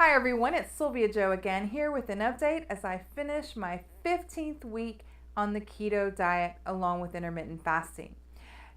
Hi everyone, it's Sylvia Joe again here with an update as I finish my 15th week on the keto diet along with intermittent fasting.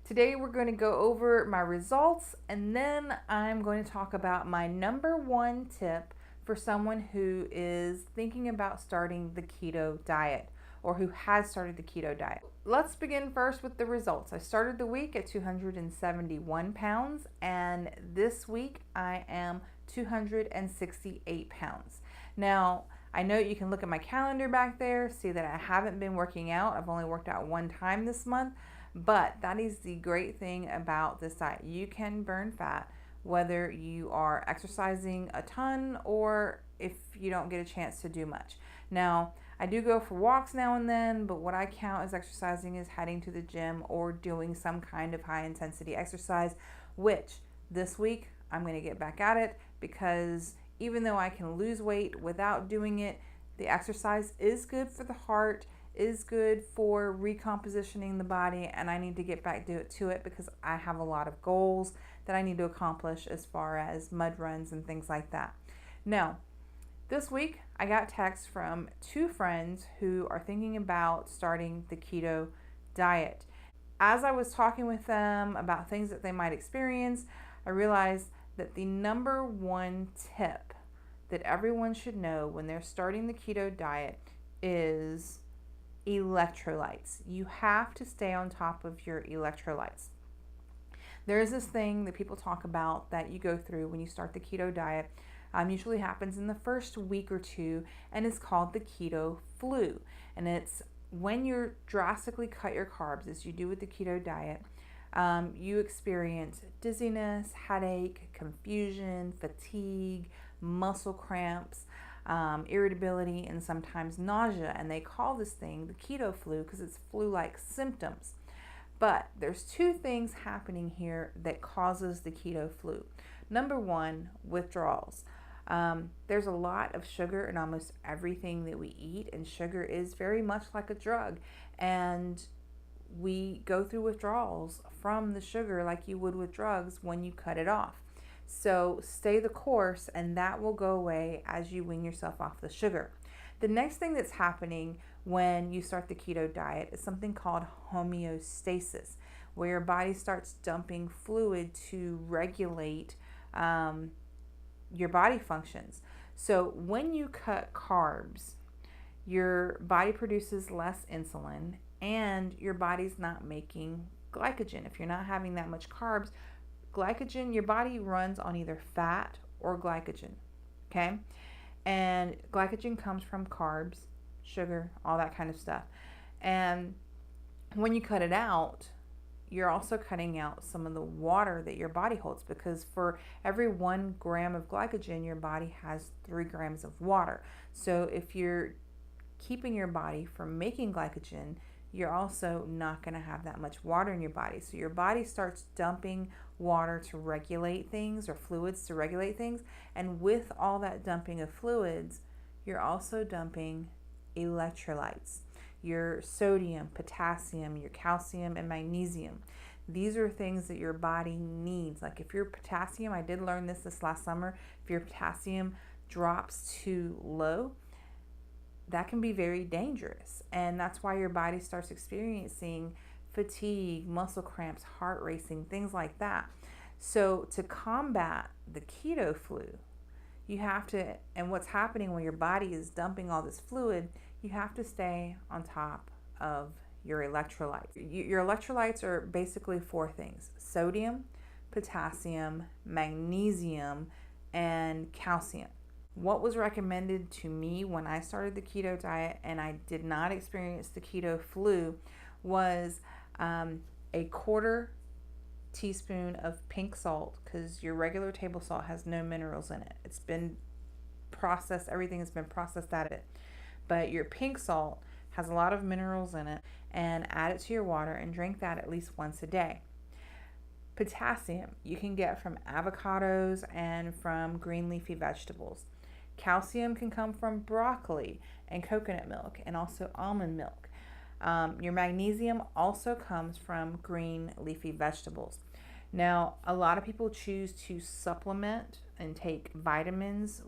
Today we're going to go over my results and then I'm going to talk about my number one tip for someone who is thinking about starting the keto diet or who has started the keto diet. Let's begin first with the results. I started the week at 271 pounds and this week I am 268 pounds. Now, I know you can look at my calendar back there, see that I haven't been working out. I've only worked out one time this month, but that is the great thing about this diet. You can burn fat whether you are exercising a ton or if you don't get a chance to do much. Now, I do go for walks now and then, but what I count as exercising is heading to the gym or doing some kind of high intensity exercise, which this week I'm going to get back at it because even though I can lose weight without doing it, the exercise is good for the heart, is good for recompositioning the body, and I need to get back to it because I have a lot of goals that I need to accomplish as far as mud runs and things like that. Now, this week I got texts from two friends who are thinking about starting the keto diet. As I was talking with them about things that they might experience, I realized that the number one tip that everyone should know when they're starting the keto diet is electrolytes. You have to stay on top of your electrolytes. There is this thing that people talk about that you go through when you start the keto diet. Usually happens in the first week or two, and it's called the keto flu. And it's when you drastically cut your carbs, as you do with the keto diet, you experience dizziness, headache, confusion, fatigue, muscle cramps, irritability, and sometimes nausea. And they call this thing the keto flu because it's flu-like symptoms. But there's two things happening here that causes the keto flu. Number one, withdrawals. There's a lot of sugar in almost everything that we eat, and sugar is very much like a drug. And we go through withdrawals from the sugar like you would with drugs when you cut it off. So stay the course, and that will go away as you wean yourself off the sugar. The next thing that's happening when you start the keto diet is something called homeostasis, where your body starts dumping fluid to regulate your body functions. So when you cut carbs, your body produces less insulin and your body's not making glycogen. If you're not having that much carbs, glycogen, your body runs on either fat or glycogen, okay? And glycogen comes from carbs, sugar, all that kind of stuff. And when you cut it out, you're also cutting out some of the water that your body holds, because for every 1 gram of glycogen, your body has 3 grams of water. So if you're keeping your body from making glycogen, you're also not going to have that much water in your body. So your body starts dumping water to regulate things, or fluids to regulate things. And with all that dumping of fluids, you're also dumping electrolytes. Your sodium, potassium, your calcium, and magnesium. These are things that your body needs. Like if your potassium, I did learn this last summer, if your potassium drops too low, that can be very dangerous. And that's why your body starts experiencing fatigue, muscle cramps, heart racing, things like that. So to combat the keto flu, you have to, and what's happening when your body is dumping all this fluid, you have to stay on top of your electrolytes. Your electrolytes are basically 4 things: sodium, potassium, magnesium, and calcium. What was recommended to me when I started the keto diet and I did not experience the keto flu was a quarter teaspoon of pink salt, because your regular table salt has no minerals in it. It's been processed, everything has been processed out of it. But your pink salt has a lot of minerals in it, and add it to your water and drink that at least once a day. Potassium you can get from avocados and from green leafy vegetables. Calcium can come from broccoli and coconut milk and also almond milk. Your magnesium also comes from green leafy vegetables. Now, a lot of people choose to supplement and take vitamins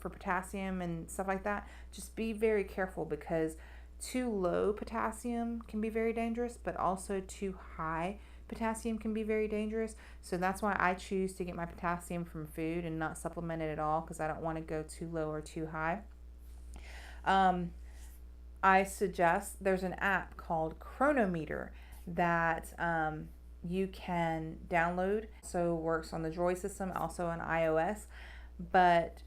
for potassium and stuff like that, just be very careful, because too low potassium can be very dangerous, but also too high potassium can be very dangerous. So that's why I choose to get my potassium from food and not supplement it at all, because I don't want to go too low or too high. I suggest there's an app called Chronometer that you can download. So it works on the Droid system, also on iOS. But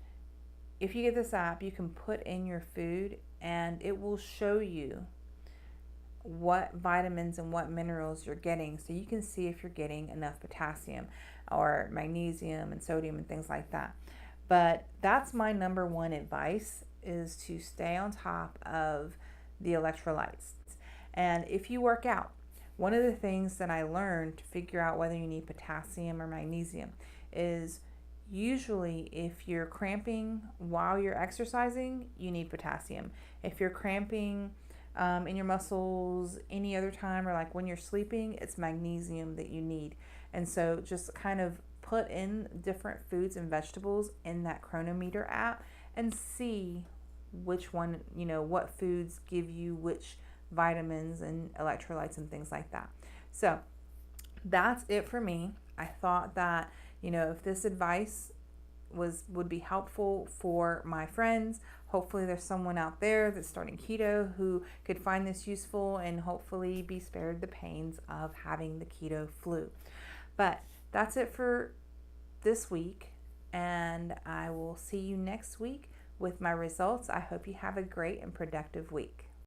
if you get this app, you can put in your food and it will show you what vitamins and what minerals you're getting, so you can see if you're getting enough potassium or magnesium and sodium and things like that. But that's my number one advice, is to stay on top of the electrolytes. And if you work out, one of the things that I learned to figure out whether you need potassium or magnesium is usually if you're cramping while you're exercising, you need potassium. If you're cramping in your muscles any other time, or like when you're sleeping, it's magnesium that you need. And so just kind of put in different foods and vegetables in that Chronometer app and see which one, what foods give you which vitamins and electrolytes and things like that. So that's it for me. I thought that, if this advice would be helpful for my friends. Hopefully there's someone out there that's starting keto who could find this useful and hopefully be spared the pains of having the keto flu. But that's it for this week, and I will see you next week with my results. I hope you have a great and productive week.